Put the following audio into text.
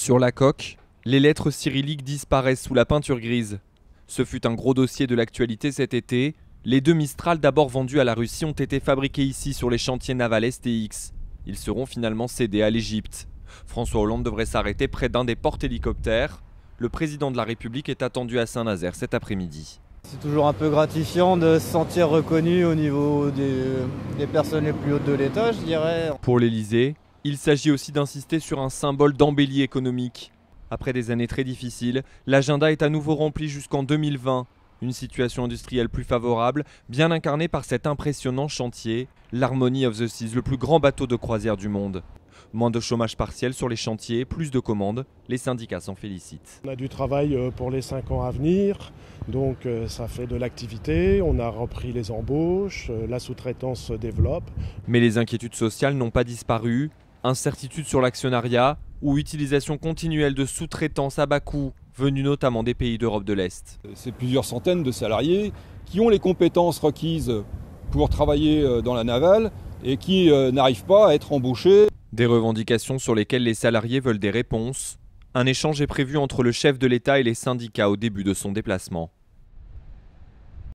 Sur la coque, les lettres cyrilliques disparaissent sous la peinture grise. Ce fut un gros dossier de l'actualité cet été. Les 2 Mistral d'abord vendus à la Russie ont été fabriqués ici sur les chantiers navals STX. Ils seront finalement cédés à l'Égypte. François Hollande devrait s'arrêter près d'un des porte-hélicoptères. Le président de la République est attendu à Saint-Nazaire cet après-midi. C'est toujours un peu gratifiant de se sentir reconnu au niveau des personnes les plus hautes de l'État, je dirais. Pour l'Élysée, il s'agit aussi d'insister sur un symbole d'embellie économique. Après des années très difficiles, l'agenda est à nouveau rempli jusqu'en 2020. Une situation industrielle plus favorable, bien incarnée par cet impressionnant chantier, l'Harmony of the Seas, le plus grand bateau de croisière du monde. Moins de chômage partiel sur les chantiers, plus de commandes, les syndicats s'en félicitent. On a du travail pour les 5 ans à venir, donc ça fait de l'activité, on a repris les embauches, la sous-traitance se développe. Mais les inquiétudes sociales n'ont pas disparu. Incertitude sur l'actionnariat ou utilisation continuelle de sous-traitance à bas coût, venus notamment des pays d'Europe de l'Est. C'est plusieurs centaines de salariés qui ont les compétences requises pour travailler dans la navale et qui n'arrivent pas à être embauchés. Des revendications sur lesquelles les salariés veulent des réponses. Un échange est prévu entre le chef de l'État et les syndicats au début de son déplacement.